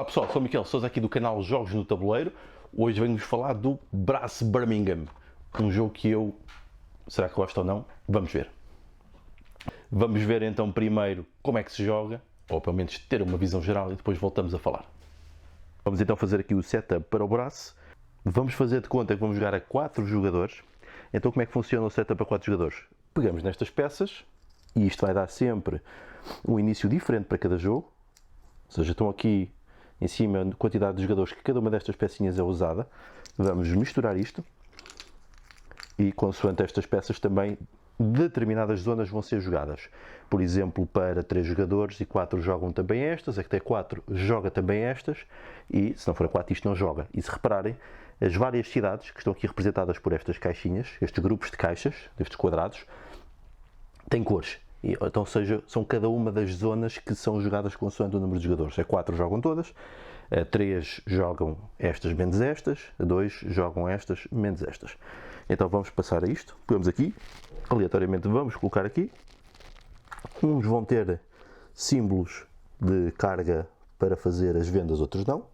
Olá pessoal, sou o Miquel Sousa aqui do canal Jogos no Tabuleiro. Hoje venho-vos falar do Brass Birmingham, um jogo que eu... será que gosto ou não? Vamos ver. Vamos ver então primeiro como é que se joga, ou pelo menos ter uma visão geral e depois voltamos a falar. Vamos então fazer aqui o setup para o Brass. Vamos fazer de conta que vamos jogar a 4 jogadores. Então como é que funciona o setup a 4 jogadores? Pegamos nestas peças, e isto vai dar sempre um início diferente para cada jogo. Ou seja, estão aqui em cima a quantidade de jogadores que cada uma destas pecinhas é usada. Vamos misturar isto e consoante estas peças também determinadas zonas vão ser jogadas. Por exemplo, para 3 jogadores e 4 jogam também estas, até 4 joga também estas e se não for a 4 isto não joga. E se repararem, as várias cidades que estão aqui representadas por estas caixinhas, estes grupos de caixas, destes quadrados, têm cores. Então, ou seja, são cada uma das zonas que são jogadas consoante o número de jogadores. A 4 jogam todas, a 3 jogam estas menos estas, a 2 jogam estas menos estas. Então vamos passar a isto, pegamos aqui, aleatoriamente vamos colocar aqui. Uns vão ter símbolos de carga para fazer as vendas, outros não.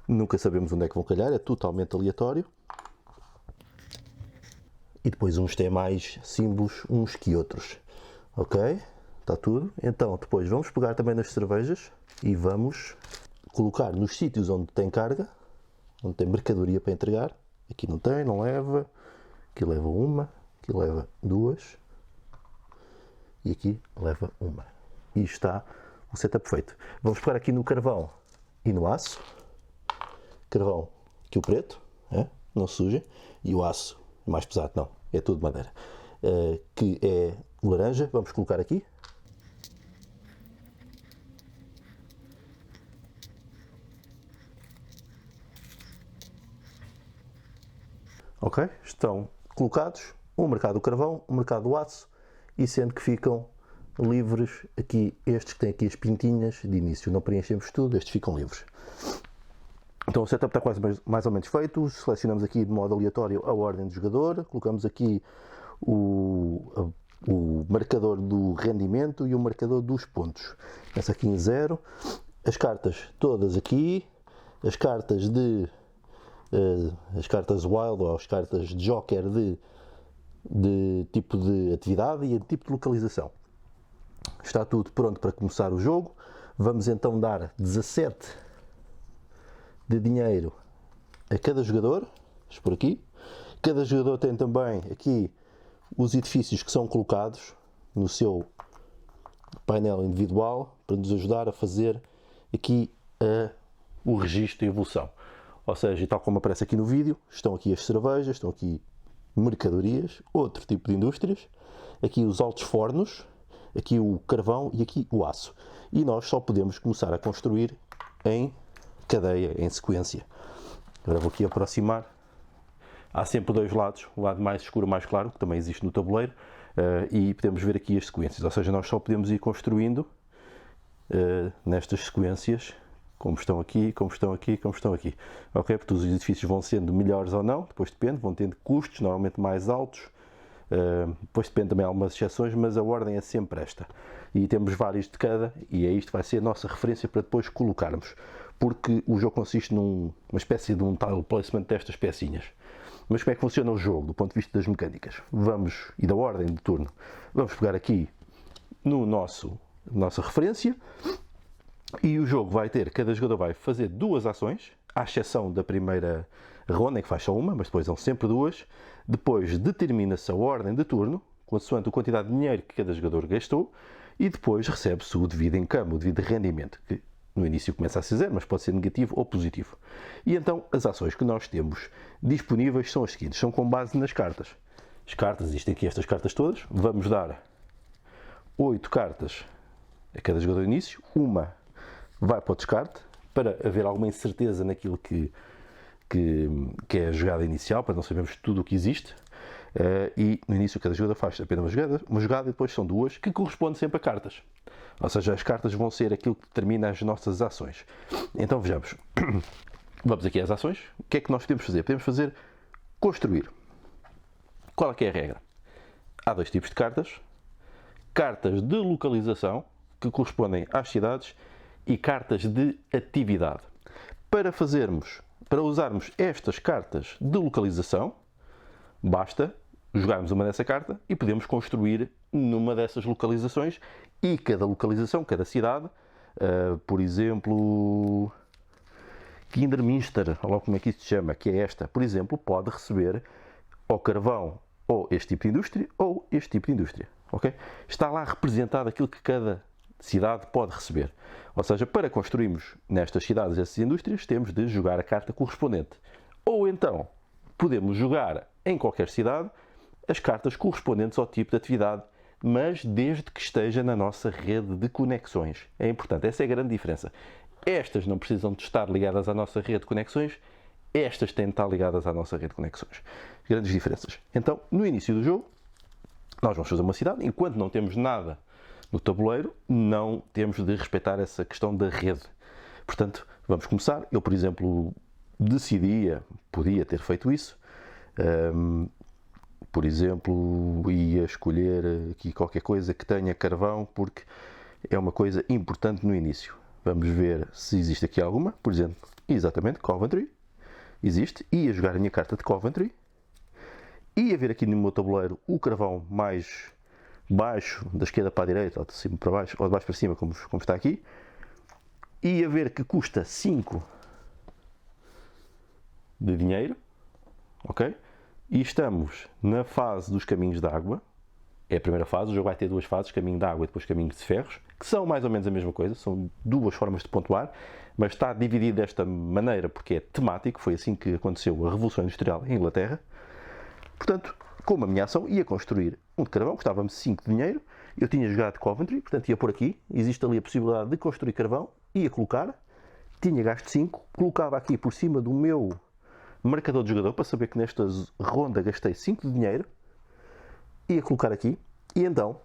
Nunca sabemos onde é que vão calhar, é totalmente aleatório. E depois uns têm mais símbolos uns que outros. Ok, está tudo. Então depois vamos pegar também nas cervejas e vamos colocar nos sítios onde tem carga, onde tem mercadoria para entregar. Aqui não tem, não leva. Aqui leva uma, aqui leva duas e aqui leva uma. E está o setup feito. Vamos pegar aqui no carvão e no aço. Carvão, aqui o preto, não suja, e o aço mais pesado, não, é tudo madeira, que é laranja. Vamos colocar aqui. Ok, estão colocados, um marcado o carvão, um marcado o aço, e sendo que ficam livres aqui, estes que têm aqui as pintinhas de início, não preenchemos tudo, estes ficam livres. Então o setup está quase mais ou menos feito. Selecionamos aqui de modo aleatório a ordem de jogador, colocamos aqui o marcador do rendimento e o marcador dos pontos. Começa aqui em 0. As cartas todas aqui, as cartas de as cartas wild ou as cartas de joker de tipo de atividade e de tipo de localização. Está tudo pronto para começar o jogo. Vamos então dar 17 de dinheiro a cada jogador. Vamos por aqui. Cada jogador tem também aqui os edifícios que são colocados no seu painel individual para nos ajudar a fazer aqui o registro e evolução. Ou seja, tal como aparece aqui no vídeo, estão aqui as cervejas, estão aqui mercadorias, outro tipo de indústrias, aqui os altos fornos, aqui o carvão e aqui o aço. E nós só podemos começar a construir em cadeia, em sequência. Agora vou aqui aproximar. Há sempre dois lados, o lado mais escuro e mais claro, que também existe no tabuleiro, e podemos ver aqui as sequências, ou seja, nós só podemos ir construindo nestas sequências, como estão aqui, como estão aqui, como estão aqui. Ok? Porque os edifícios vão sendo melhores ou não, depois depende, vão tendo custos normalmente mais altos, depois depende também de algumas exceções, mas a ordem é sempre esta. E temos vários de cada, e é isto que vai ser a nossa referência para depois colocarmos, porque o jogo consiste numa espécie de um tile placement destas pecinhas. Mas como é que funciona o jogo, do ponto de vista das mecânicas? Vamos, e da ordem de turno, vamos pegar aqui no nossa referência, e o jogo vai ter, cada jogador vai fazer 2 ações, à exceção da primeira ronda, em que faz só uma, mas depois são sempre 2. Depois determina-se a ordem de turno, consoante a quantidade de dinheiro que cada jogador gastou, e depois recebe-se o devido encamo, o devido rendimento, que no início começa a ser 0, mas pode ser negativo ou positivo. E então as ações que nós temos disponíveis são as seguintes, são com base nas cartas. As cartas, existem aqui estas cartas todas, vamos dar 8 cartas a cada jogador de início, uma vai para o descarte, para haver alguma incerteza naquilo que é a jogada inicial, para não sabermos tudo o que existe, e no início cada jogador faz apenas uma jogada e depois são 2, que correspondem sempre a cartas. Ou seja, as cartas vão ser aquilo que determina as nossas ações. Então vejamos, vamos aqui às ações, o que é que nós podemos fazer? Podemos fazer construir. Qual é que é a regra? Há 2 tipos de cartas: cartas de localização, que correspondem às cidades, e cartas de atividade. para usarmos estas cartas de localização, basta jogarmos uma dessa carta e podemos construir numa dessas localizações, e cada localização, cada cidade, por exemplo, Kinderminster, ou como é que isso se chama, que é esta, por exemplo, pode receber ou carvão, ou este tipo de indústria, ou este tipo de indústria. Okay? Está lá representado aquilo que cada cidade pode receber. Ou seja, para construirmos nestas cidades essas indústrias, temos de jogar a carta correspondente. Ou então, podemos jogar em qualquer cidade as cartas correspondentes ao tipo de atividade, mas desde que esteja na nossa rede de conexões. É importante, essa é a grande diferença. Estas não precisam de estar ligadas à nossa rede de conexões, estas têm de estar ligadas à nossa rede de conexões. Grandes diferenças. Então, no início do jogo, nós vamos fazer uma cidade, enquanto não temos nada no tabuleiro, não temos de respeitar essa questão da rede. Portanto, vamos começar. Eu, por exemplo, podia ter feito isso. Por exemplo, ia escolher aqui qualquer coisa que tenha carvão, porque é uma coisa importante no início. Vamos ver se existe aqui alguma. Por exemplo, exatamente, Coventry. Existe. Ia jogar a minha carta de Coventry. Ia ver aqui no meu tabuleiro o carvão mais baixo, da esquerda para a direita, ou de cima para baixo, ou de baixo para cima, como está aqui. Ia ver que custa 5 de dinheiro. Ok? E estamos na fase dos caminhos de água. É a primeira fase, o jogo vai ter duas fases, caminho de água e depois caminho de ferros, que são mais ou menos a mesma coisa, são duas formas de pontuar, mas está dividido desta maneira porque é temático, foi assim que aconteceu a Revolução Industrial em Inglaterra. Portanto, como a minha ação, ia construir um de carvão, custava-me 5 de dinheiro, eu tinha jogado Coventry, portanto ia por aqui, existe ali a possibilidade de construir carvão, ia colocar, tinha gasto 5, colocava aqui por cima do meu marcador de jogador, para saber que nesta ronda gastei 5 de dinheiro, ia colocar aqui, e então,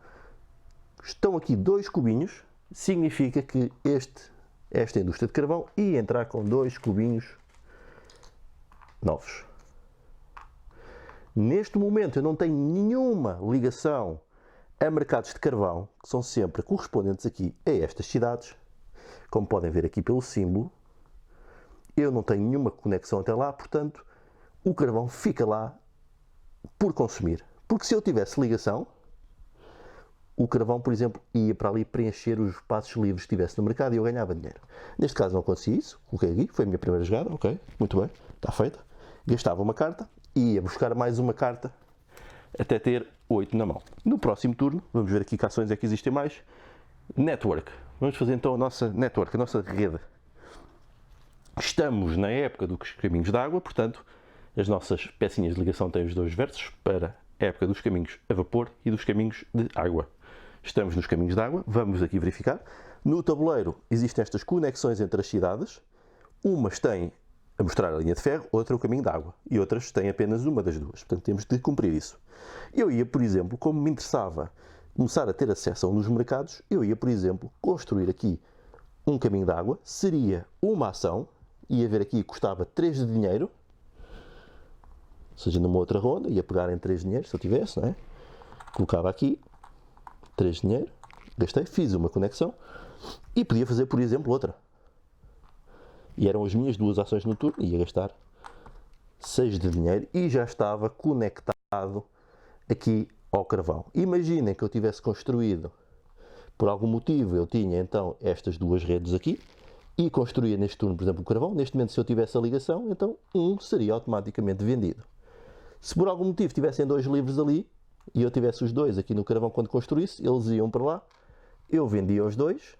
estão aqui 2 cubinhos, significa que esta indústria de carvão ia entrar com 2 cubinhos novos. Neste momento eu não tenho nenhuma ligação a mercados de carvão, que são sempre correspondentes aqui a estas cidades, como podem ver aqui pelo símbolo. Eu não tenho nenhuma conexão até lá, portanto, o carvão fica lá por consumir. Porque se eu tivesse ligação, o carvão, por exemplo, ia para ali preencher os espaços livres que tivesse no mercado e eu ganhava dinheiro. Neste caso não acontecia isso, coloquei aqui, foi a minha primeira jogada, ok, muito bem, está feita. Gastava uma carta e ia buscar mais uma carta até ter 8 na mão. No próximo turno, vamos ver aqui que ações é que existem mais. Network. Vamos fazer então a nossa network, a nossa rede. Estamos na época dos caminhos de água, portanto, as nossas pecinhas de ligação têm os 2 versos para a época dos caminhos a vapor e dos caminhos de água. Estamos nos caminhos de água, vamos aqui verificar. No tabuleiro existem estas conexões entre as cidades. Umas têm a mostrar a linha de ferro, outra o caminho de água. E outras têm apenas uma das duas. Portanto, temos de cumprir isso. Eu ia, por exemplo, como me interessava começar a ter acesso a um dos mercados, eu ia, por exemplo, construir aqui um caminho de água. Seria uma ação. Ia ver aqui, custava 3 de dinheiro. Ou seja, numa outra ronda, ia pegar em 3 dinheiros, se eu tivesse, não é? Colocava aqui 3 de dinheiro, gastei, fiz uma conexão e podia fazer, por exemplo, outra. E eram as minhas 2 ações no turno, ia gastar 6 de dinheiro e já estava conectado aqui ao carvão. Imaginem que eu tivesse construído, por algum motivo, eu tinha então estas 2 redes aqui e construía neste turno, por exemplo, o carvão. Neste momento, se eu tivesse a ligação, então um seria automaticamente vendido. Se por algum motivo tivessem 2 livres ali e eu tivesse os 2 aqui no carvão quando construísse, eles iam para lá, eu vendia os 2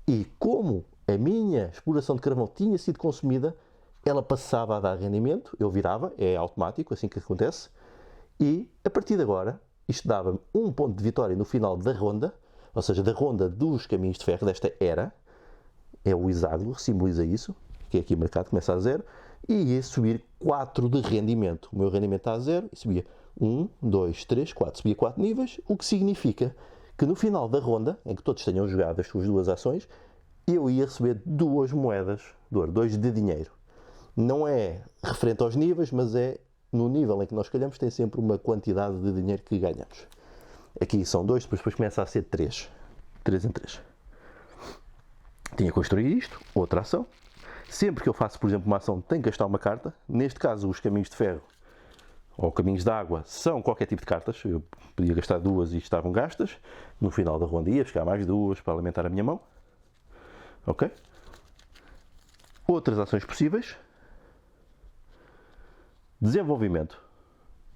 e como a minha exploração de carvão tinha sido consumida, ela passava a dar rendimento, eu virava, é automático, assim que acontece, e a partir de agora, isto dava-me 1 ponto de vitória no final da ronda, ou seja, da ronda dos caminhos de ferro desta era, é o hexágono, simboliza isso, que é aqui o mercado, começa a 0, e ia subir 4 de rendimento. O meu rendimento está a 0 e subia 1, 2, 3, 4. Subia 4 níveis, o que significa que no final da ronda, em que todos tenham jogado as suas 2 ações, eu ia receber 2 moedas de ouro, 2 de dinheiro. Não é referente aos níveis, mas é no nível em que nós calhamos, tem sempre uma quantidade de dinheiro que ganhamos. Aqui são 2, depois começa a ser 3. 3 em 3. Tinha que construir isto, outra ação. Sempre que eu faço, por exemplo, uma ação, tenho que gastar uma carta. Neste caso, os caminhos de ferro ou caminhos de água são qualquer tipo de cartas. Eu podia gastar 2 e estavam gastas. No final da ronda ia buscar mais 2 para alimentar a minha mão. Ok? Outras ações possíveis. Desenvolvimento.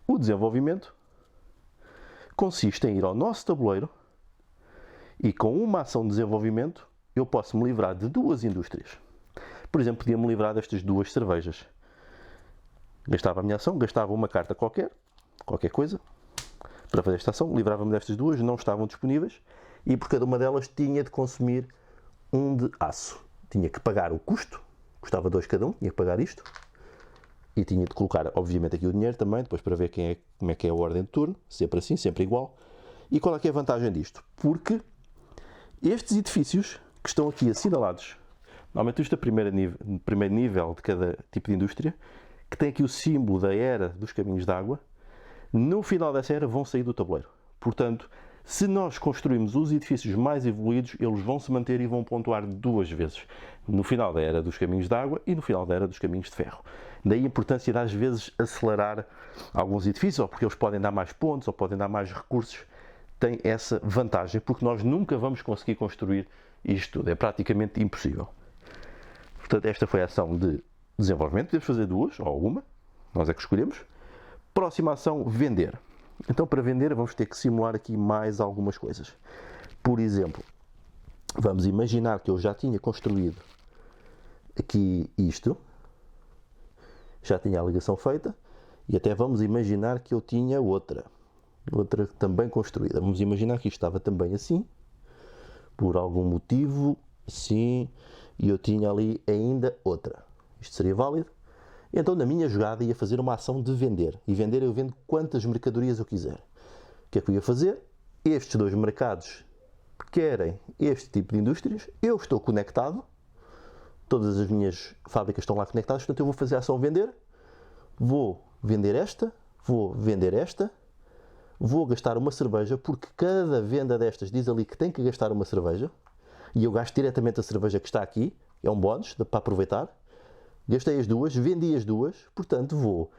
O desenvolvimento consiste em ir ao nosso tabuleiro e com uma ação de desenvolvimento eu posso me livrar de 2 indústrias. Por exemplo, podia-me livrar destas 2 cervejas. Gastava a minha ação, gastava uma carta qualquer coisa, para fazer esta ação, livrava-me destas 2, não estavam disponíveis e por cada uma delas tinha de consumir 1 de aço. Tinha que pagar o custo, custava 2 cada um, tinha que pagar isto. E tinha de colocar, obviamente, aqui o dinheiro também, depois para ver como é que é a ordem de turno, sempre assim, sempre igual. E qual é que é a vantagem disto? Porque estes edifícios que estão aqui assinalados, normalmente isto é o primeiro nível de cada tipo de indústria, que tem aqui o símbolo da era dos caminhos de água, no final dessa era vão sair do tabuleiro. Portanto, se nós construímos os edifícios mais evoluídos, eles vão se manter e vão pontuar 2 vezes. No final da era dos caminhos de água e no final da era dos caminhos de ferro. Daí a importância de, às vezes, acelerar alguns edifícios, ou porque eles podem dar mais pontos, ou podem dar mais recursos. Tem essa vantagem, porque nós nunca vamos conseguir construir isto tudo. É praticamente impossível. Portanto, esta foi a ação de desenvolvimento. Podemos fazer 2, ou uma. Nós é que escolhemos. Próxima ação, vender. Então, para vender, vamos ter que simular aqui mais algumas coisas. Por exemplo, vamos imaginar que eu já tinha construído aqui isto. Já tinha a ligação feita. E até vamos imaginar que eu tinha outra também construída. Vamos imaginar que isto estava também assim. Por algum motivo, assim. E eu tinha ali ainda outra. Isto seria válido. Então, na minha jogada, ia fazer uma ação de vender. E vender, eu vendo quantas mercadorias eu quiser. O que é que eu ia fazer? Estes 2 mercados querem este tipo de indústrias. Eu estou conectado. Todas as minhas fábricas estão lá conectadas. Portanto, eu vou fazer a ação vender. Vou vender esta. Vou vender esta. Vou gastar uma cerveja, porque cada venda destas diz ali que tem que gastar uma cerveja. E eu gasto diretamente a cerveja que está aqui. É um bónus para aproveitar. Gastei as 2, vendi as 2, portanto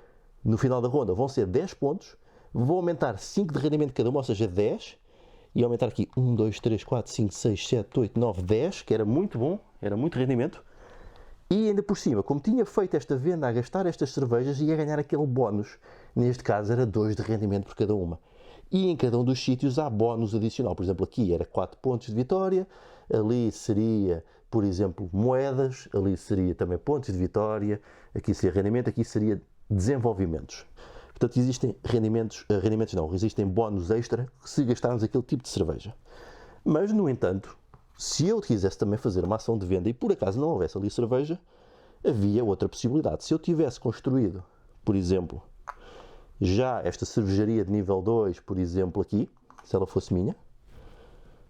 no final da ronda vão ser 10 pontos, vou aumentar 5 de rendimento cada uma, ou seja, 10, e aumentar aqui 1, 2, 3, 4, 5, 6, 7, 8, 9, 10, que era muito bom, era muito rendimento, e ainda por cima, como tinha feito esta venda a gastar estas cervejas, ia ganhar aquele bónus, neste caso era 2 de rendimento por cada uma. E em cada um dos sítios há bónus adicional, por exemplo, aqui era 4 pontos de vitória, ali seria, por exemplo, moedas, ali seria também pontos de vitória, aqui seria rendimento, aqui seria desenvolvimentos. Portanto, existem existem bónus extra se gastarmos aquele tipo de cerveja. Mas, no entanto, se eu quisesse também fazer uma ação de venda e por acaso não houvesse ali cerveja, havia outra possibilidade. Se eu tivesse construído, por exemplo, já esta cervejaria de nível 2, por exemplo, aqui, se ela fosse minha,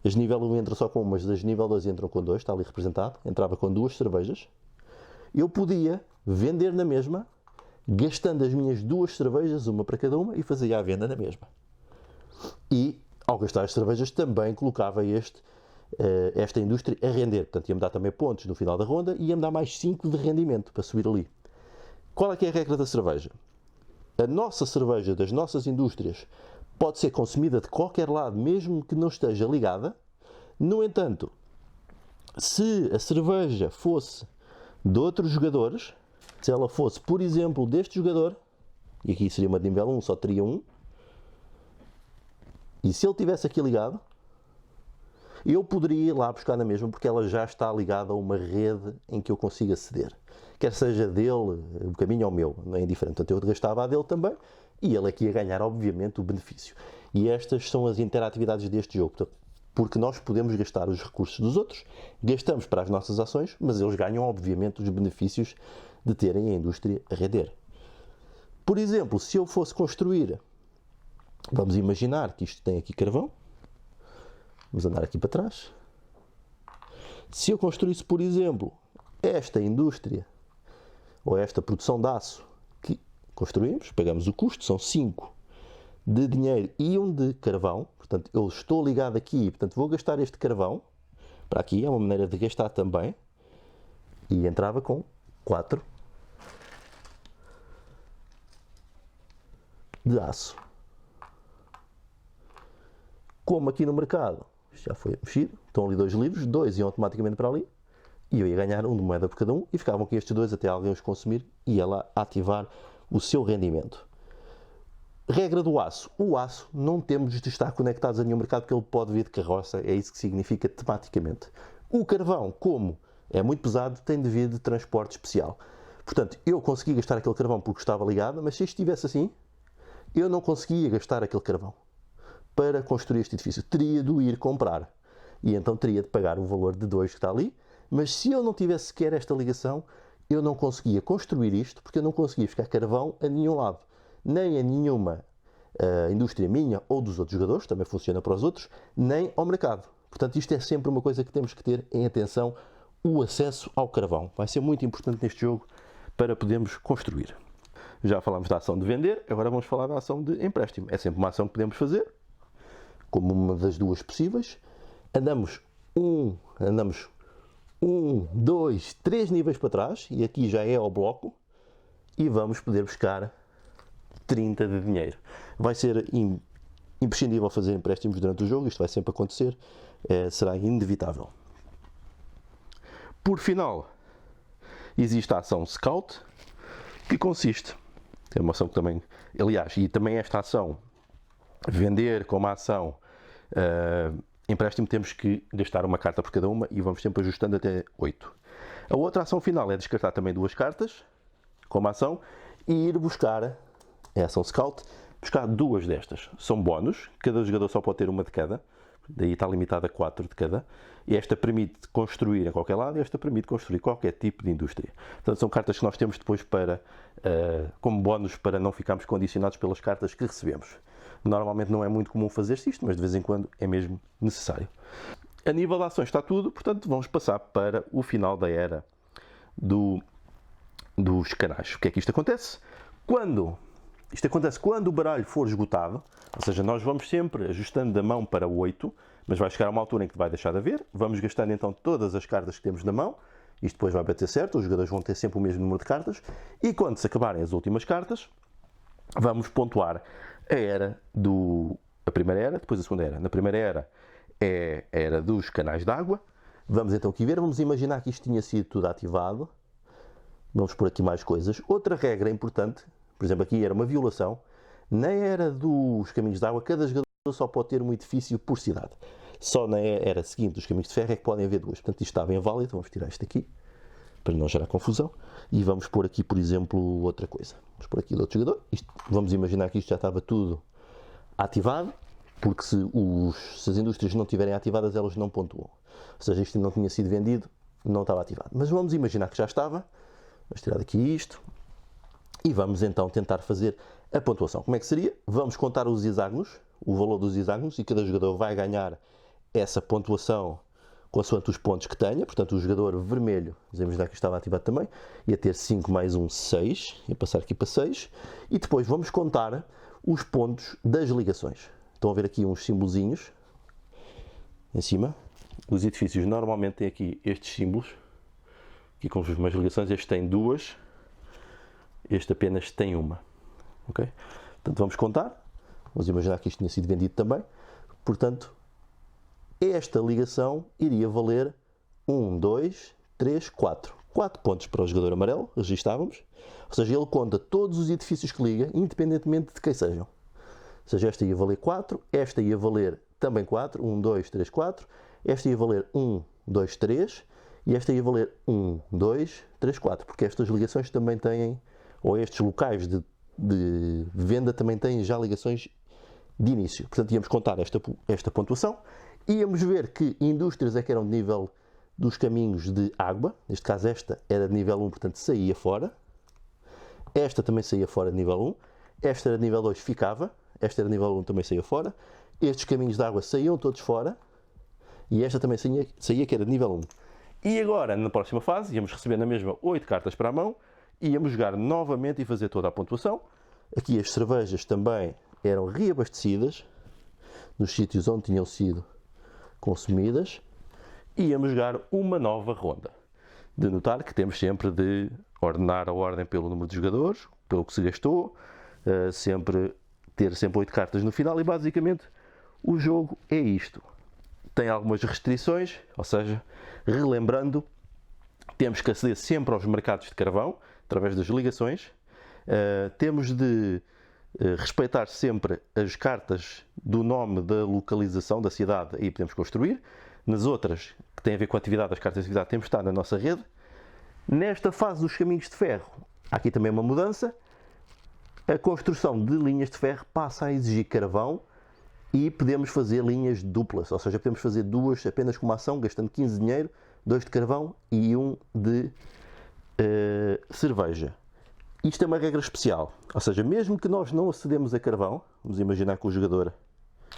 as nível 1 entram só com uma, mas as nível 2 entram com 2, está ali representado, entrava com 2 cervejas, eu podia vender na mesma, gastando as minhas 2 cervejas, uma para cada uma, e fazia a venda na mesma. E, ao gastar as cervejas, também colocava esta indústria a render, portanto ia-me dar também pontos no final da ronda e ia-me dar mais 5 de rendimento para subir ali. Qual é que é a regra da cerveja? A nossa cerveja das nossas indústrias pode ser consumida de qualquer lado, mesmo que não esteja ligada. No entanto, se a cerveja fosse de outros jogadores, se ela fosse, por exemplo, deste jogador, e aqui seria uma de nível 1, só teria 1, e se ele tivesse aqui ligado, eu poderia ir lá buscar na mesma, porque ela já está ligada a uma rede em que eu consigo aceder. Quer seja dele, o caminho ao meu, não é indiferente. Portanto, eu gastava a dele também, e ele aqui ia ganhar, obviamente, o benefício. E estas são as interatividades deste jogo. Portanto, porque nós podemos gastar os recursos dos outros, gastamos para as nossas ações, mas eles ganham, obviamente, os benefícios de terem a indústria a render. Por exemplo, se eu fosse construir, vamos imaginar que isto tem aqui carvão, vamos andar aqui para trás. Se eu construísse, por exemplo, esta indústria, ou esta produção de aço que construímos, pagamos o custo, são 5 de dinheiro e 1 de carvão, portanto eu estou ligado aqui, portanto vou gastar este carvão, para aqui, é uma maneira de gastar também, e entrava com 4 de aço. Como aqui no mercado já foi mexido, estão ali 2 livros, 2 iam automaticamente para ali, e eu ia ganhar 1 de moeda por cada um, e ficavam aqui estes 2 até alguém os consumir e ia lá ativar o seu rendimento. Regra do aço. O aço não temos de estar conectados a nenhum mercado porque ele pode vir de carroça, é isso que significa tematicamente. O carvão, como é muito pesado, tem de vir de transporte especial. Portanto, eu consegui gastar aquele carvão porque estava ligado, mas se isto estivesse assim, eu não conseguia gastar aquele carvão para construir este edifício. Teria de o ir comprar. E então teria de pagar o valor de 2 que está ali, mas se eu não tivesse sequer esta ligação, eu não conseguia construir isto porque eu não conseguia buscar carvão a nenhum lado. Nem a nenhuma indústria minha ou dos outros jogadores, também funciona para os outros, nem ao mercado. Portanto, isto é sempre uma coisa que temos que ter em atenção, o acesso ao carvão. Vai ser muito importante neste jogo para podermos construir. Já falámos da ação de vender, agora vamos falar da ação de empréstimo. É sempre uma ação que podemos fazer, como uma das duas possíveis. Andamos 2, 3 níveis para trás, e aqui já é ao bloco, e vamos poder buscar 30 de dinheiro. Vai ser imprescindível fazer empréstimos durante o jogo, isto vai sempre acontecer, será inevitável. Por final, existe a ação Scout, que consiste, é uma ação que também, aliás, e também esta ação, vender como ação empréstimo, temos que gastar uma carta por cada uma e vamos sempre ajustando até 8. A outra ação final é descartar também 2 cartas como ação e ir buscar, é a ação Scout, buscar 2 destas. São bónus, cada jogador só pode ter uma de cada, daí está limitada a 4 de cada, e esta permite construir em qualquer lado e esta permite construir qualquer tipo de indústria. Portanto, são cartas que nós temos depois para, como bónus para não ficarmos condicionados pelas cartas que recebemos. Normalmente não é muito comum fazer-se isto, mas de vez em quando é mesmo necessário. A nível de ações está tudo, portanto vamos passar para o final da era dos canais. O que é que isto acontece? Isto acontece quando o baralho for esgotado, ou seja, nós vamos sempre ajustando da mão para 8, mas vai chegar a uma altura em que vai deixar de haver, vamos gastando então todas as cartas que temos na mão, isto depois vai bater certo, os jogadores vão ter sempre o mesmo número de cartas, e quando se acabarem as últimas cartas, vamos pontuar a primeira era, depois a segunda era. Na primeira era é a era dos canais de água. Vamos então aqui ver, vamos imaginar que isto tinha sido tudo ativado. Vamos pôr aqui mais coisas. Outra regra importante, por exemplo, aqui era uma violação. Na era dos caminhos de água, cada jogador só pode ter um edifício por cidade. Só na era seguinte dos caminhos de ferro é que podem haver 2. Portanto, isto estava inválido. Vamos tirar isto aqui, para não gerar confusão. E vamos pôr aqui, por exemplo, outra coisa. Vamos pôr aqui de outro jogador. Vamos imaginar que isto já estava tudo ativado, porque se as indústrias não estiverem ativadas, elas não pontuam. Ou seja, isto não tinha sido vendido, não estava ativado. Mas vamos imaginar que já estava. Vamos tirar daqui isto. E vamos então tentar fazer a pontuação. Como é que seria? Vamos contar os hexágonos, o valor dos hexágonos, e cada jogador vai ganhar essa pontuação consoante os pontos que tenha. Portanto, o jogador vermelho, vamos imaginar que estava ativado também, ia ter 5 mais 1, 6, ia passar aqui para 6, e depois vamos contar os pontos das ligações. Estão a ver aqui uns símbolozinhos em cima. Os edifícios normalmente têm aqui estes símbolos, aqui com umas ligações. Este tem 2, este apenas tem 1. Okay? Portanto, vamos contar. Vamos imaginar que isto tinha sido vendido também. Portanto, esta ligação iria valer 1, 2, 3, 4. 4 pontos para o jogador amarelo, registávamos. Ou seja, ele conta todos os edifícios que liga, independentemente de quem sejam. Ou seja, esta ia valer 4, esta ia valer também 4, 1, 2, 3, 4. Esta ia valer 1, 2, 3. E esta ia valer 1, 2, 3, 4. Porque estas ligações também têm, ou estes locais de venda também têm já ligações de início. Portanto, íamos contar esta pontuação. Íamos ver que indústrias é que eram de nível dos caminhos de água. Neste caso esta era de nível 1, portanto saía fora. Esta também saía fora de nível 1. Esta era de nível 2, ficava. Esta era de nível 1, também saía fora. Estes caminhos de água saíam todos fora. E esta também saía que era de nível 1. E agora, na próxima fase, íamos receber na mesma 8 cartas para a mão. Íamos jogar novamente e fazer toda a pontuação. Aqui as cervejas também eram reabastecidas nos sítios onde tinham sido consumidas. E íamos jogar uma nova ronda. de notar que temos sempre de ordenar a ordem pelo número de jogadores, pelo que se gastou, ter sempre 8 cartas no final, e basicamente o jogo é isto. Tem algumas restrições, ou seja, relembrando, temos que aceder sempre aos mercados de carvão, através das ligações, temos de respeitar sempre as cartas do nome da localização da cidade, aí podemos construir. Nas outras, que têm a ver com a atividade, as cartas de atividade, temos de estar na nossa rede. Nesta fase dos caminhos de ferro, há aqui também uma mudança. A construção de linhas de ferro passa a exigir carvão e podemos fazer linhas duplas, ou seja, podemos fazer duas apenas com uma ação, gastando 15 de dinheiro, 2 de carvão e 1 de cerveja. Isto é uma regra especial, ou seja, mesmo que nós não acedemos a carvão, vamos imaginar que o jogador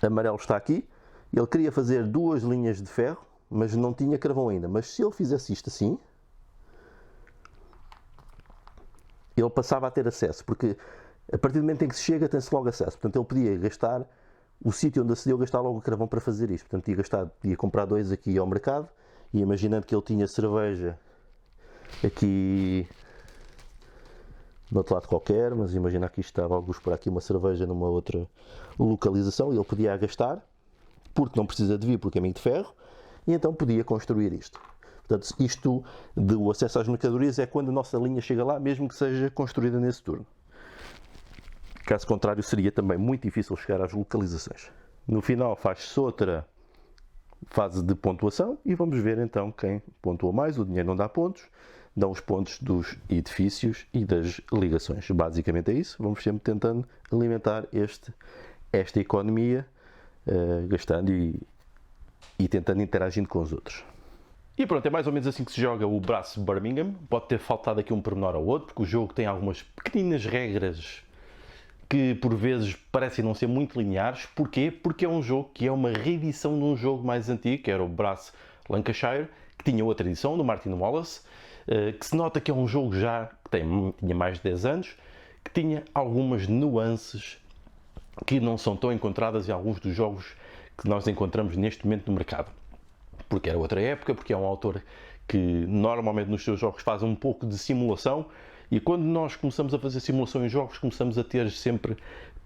amarelo está aqui, ele queria fazer 2 linhas de ferro, mas não tinha carvão ainda. Mas se ele fizesse isto assim, ele passava a ter acesso, porque a partir do momento em que se chega, tem-se logo acesso. Portanto, ele podia gastar, o sítio onde acedeu, gastar logo o carvão para fazer isto. Portanto, ia comprar 2 aqui ao mercado, e imaginando que ele tinha cerveja aqui no outro lado qualquer, mas imagina que estava alguns por aqui uma cerveja numa outra localização, e ele podia gastar, porque não precisa de vir por caminho de ferro, e então podia construir isto. Portanto, isto do acesso às mercadorias é quando a nossa linha chega lá, mesmo que seja construída nesse turno. Caso contrário, seria também muito difícil chegar às localizações. No final faz-se outra fase de pontuação e vamos ver então quem pontua mais. O dinheiro não dá pontos, dão os pontos dos edifícios e das ligações. Basicamente é isso. Vamos sempre tentando alimentar esta economia, gastando e tentando interagindo com os outros. E pronto, é mais ou menos assim que se joga o Brass Birmingham. Pode ter faltado aqui um pormenor ou outro, porque o jogo tem algumas pequeninas regras que por vezes parecem não ser muito lineares. Porquê? Porque é um jogo que é uma reedição de um jogo mais antigo, que era o Brass Lancashire, que tinha outra edição, do Martin Wallace, que se nota que é um jogo já que tinha mais de 10 anos, que tinha algumas nuances que não são tão encontradas em alguns dos jogos que nós encontramos neste momento no mercado. Porque era outra época, porque é um autor que normalmente nos seus jogos faz um pouco de simulação, e quando nós começamos a fazer simulação em jogos, começamos a ter sempre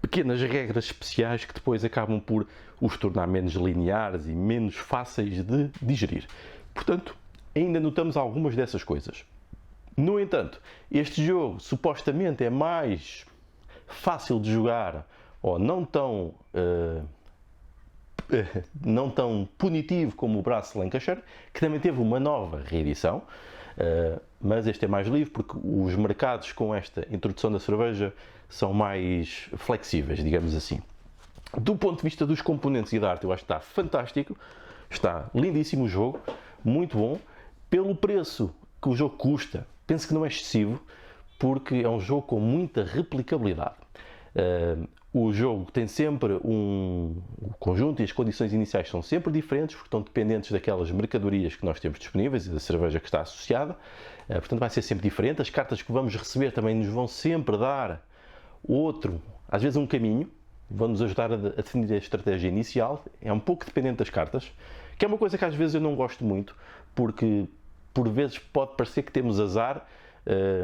pequenas regras especiais que depois acabam por os tornar menos lineares e menos fáceis de digerir. Portanto, ainda notamos algumas dessas coisas. No entanto, este jogo supostamente é mais fácil de jogar, ou não tão punitivo como o Brass Lancashire, que também teve uma nova reedição, mas este é mais livre porque os mercados com esta introdução da cerveja são mais flexíveis, digamos assim. Do ponto de vista dos componentes e da arte, eu acho que está fantástico, está lindíssimo o jogo, muito bom. Pelo preço que o jogo custa, penso que não é excessivo, porque é um jogo com muita replicabilidade. O jogo tem sempre o conjunto e as condições iniciais são sempre diferentes, porque estão dependentes daquelas mercadorias que nós temos disponíveis e da cerveja que está associada. Portanto, vai ser sempre diferente. As cartas que vamos receber também nos vão sempre dar às vezes um caminho, vão-nos ajudar a definir a estratégia inicial. É um pouco dependente das cartas, que é uma coisa que às vezes eu não gosto muito, porque por vezes pode parecer que temos azar.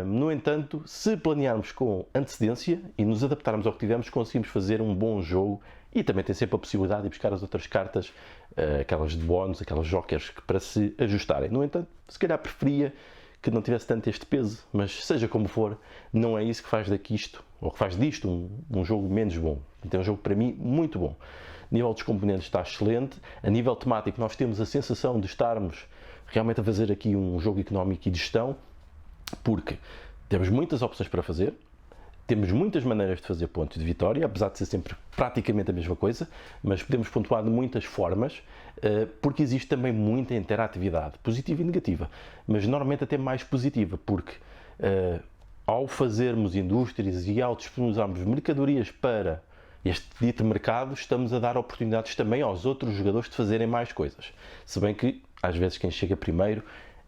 No entanto, se planearmos com antecedência e nos adaptarmos ao que tivermos, conseguimos fazer um bom jogo, e também tem sempre a possibilidade de buscar as outras cartas, aquelas de bónus, aquelas jokers, para se ajustarem. No entanto, se calhar preferia que não tivesse tanto este peso, mas seja como for, não é isso que faz disto um jogo menos bom. Então é um jogo para mim muito bom. A nível dos componentes está excelente, a nível temático nós temos a sensação de estarmos realmente a fazer aqui um jogo económico e de gestão, porque temos muitas opções para fazer, temos muitas maneiras de fazer pontos de vitória, apesar de ser sempre praticamente a mesma coisa, mas podemos pontuar de muitas formas, porque existe também muita interatividade, positiva e negativa, mas normalmente até mais positiva, porque ao fazermos indústrias e ao disponibilizarmos mercadorias para este dito mercado, estamos a dar oportunidades também aos outros jogadores de fazerem mais coisas, se bem que às vezes quem chega primeiro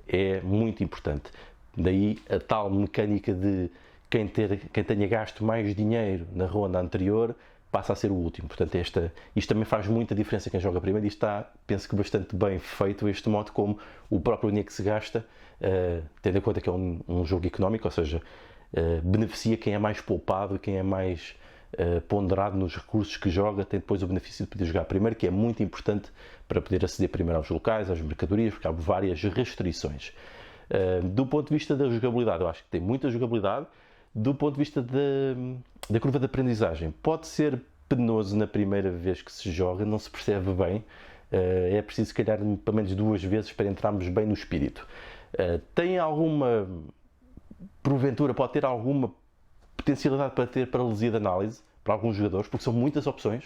é muito importante. Daí a tal mecânica de quem tenha gasto mais dinheiro na ronda anterior passa a ser o último. Portanto, isto também faz muita diferença quem joga primeiro e está, penso que bastante bem feito este modo, como o próprio dinheiro que se gasta, tendo em conta que é um jogo económico, ou seja, beneficia quem é mais poupado, quem é mais ponderado nos recursos que joga, tem depois o benefício de poder jogar primeiro, que é muito importante para poder aceder primeiro aos locais, às mercadorias, porque há várias restrições. Do ponto de vista da jogabilidade, eu acho que tem muita jogabilidade. Do ponto de vista da curva de aprendizagem, pode ser penoso na primeira vez que se joga, não se percebe bem, é preciso se calhar pelo menos 2 vezes para entrarmos bem no espírito. Tem alguma, porventura, pode ter alguma potencialidade para ter paralisia de análise para alguns jogadores, porque são muitas opções,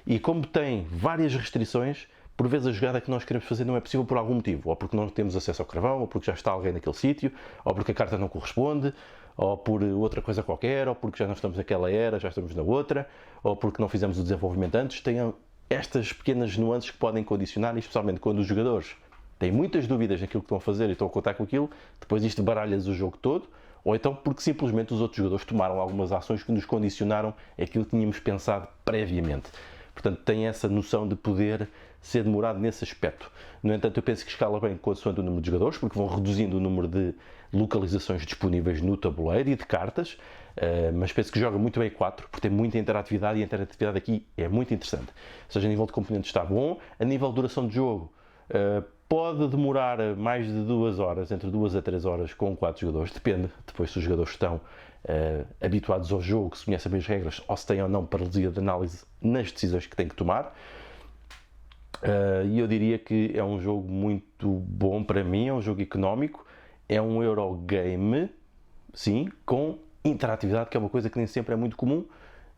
e como tem várias restrições, por vezes a jogada que nós queremos fazer não é possível por algum motivo, ou porque não temos acesso ao carvão, ou porque já está alguém naquele sítio, ou porque a carta não corresponde, ou por outra coisa qualquer, ou porque já não estamos naquela era, já estamos na outra, ou porque não fizemos o desenvolvimento antes. Tem estas pequenas nuances que podem condicionar, e especialmente quando os jogadores têm muitas dúvidas naquilo que estão a fazer e estão a contar com aquilo, depois isto baralha-lhes o jogo todo, ou então porque simplesmente os outros jogadores tomaram algumas ações que nos condicionaram aquilo que tínhamos pensado previamente. Portanto, tem essa noção de poder ser demorado nesse aspecto. No entanto, eu penso que escala bem consoante o número de jogadores, porque vão reduzindo o número de localizações disponíveis no tabuleiro e de cartas, mas penso que joga muito bem 4, porque tem muita interatividade, e a interatividade aqui é muito interessante. Ou seja, a nível de componentes está bom, a nível de duração de jogo pode demorar mais de 2 horas, entre 2 a 3 horas com 4 jogadores, depende depois se os jogadores estão habituados ao jogo, se conhecem bem as regras, ou se têm ou não paralisia de análise nas decisões que têm que tomar. E eu diria que é um jogo muito bom para mim, é um jogo económico, é um Eurogame, sim, com interatividade, que é uma coisa que nem sempre é muito comum,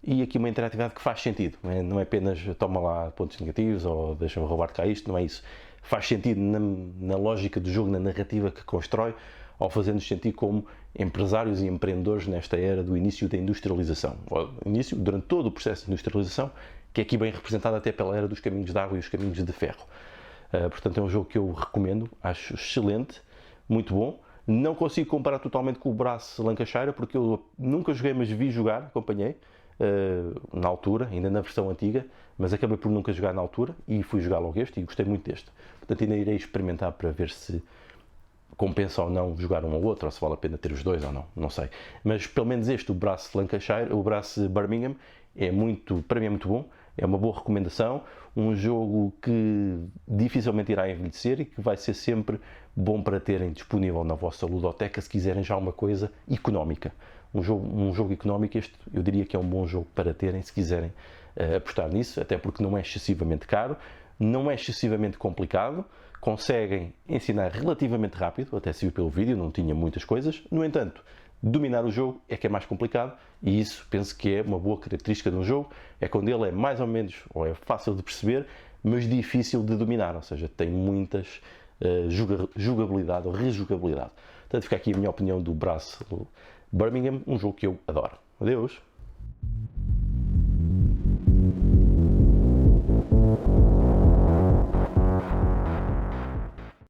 e aqui uma interatividade que faz sentido, não é apenas toma lá pontos negativos ou deixa-me roubar cá isto, não é isso. Faz sentido na lógica do jogo, na narrativa que constrói, ao fazer-nos sentir como empresários e empreendedores nesta era do início da industrialização. Início, durante todo o processo de industrialização, que é aqui bem representado até pela era dos caminhos de água e os caminhos de ferro. Portanto, é um jogo que eu recomendo, acho excelente, muito bom. Não consigo comparar totalmente com o Brass Lancashire, porque eu nunca joguei, mas vi jogar, acompanhei, na altura, ainda na versão antiga, mas acabei por nunca jogar na altura e fui jogar logo este e gostei muito deste. Portanto, ainda irei experimentar para ver se compensa ou não jogar um ou outro, ou se vale a pena ter os dois ou não, não sei. Mas pelo menos este, o Brass Lancashire, o Brass Birmingham, para mim é muito bom, é uma boa recomendação, um jogo que dificilmente irá envelhecer e que vai ser sempre bom para terem disponível na vossa ludoteca se quiserem já uma coisa económica. Um jogo económico, este eu diria que é um bom jogo para terem se quiserem apostar nisso, até porque não é excessivamente caro, não é excessivamente complicado, conseguem ensinar relativamente rápido, até se viu pelo vídeo, não tinha muitas coisas. No entanto, dominar o jogo é que é mais complicado, e isso penso que é uma boa característica de um jogo, é quando ele é mais ou menos, ou é fácil de perceber, mas difícil de dominar, ou seja, tem muitas jogabilidade ou rejogabilidade. Portanto, fica aqui a minha opinião do Brass Birmingham, um jogo que eu adoro. Adeus!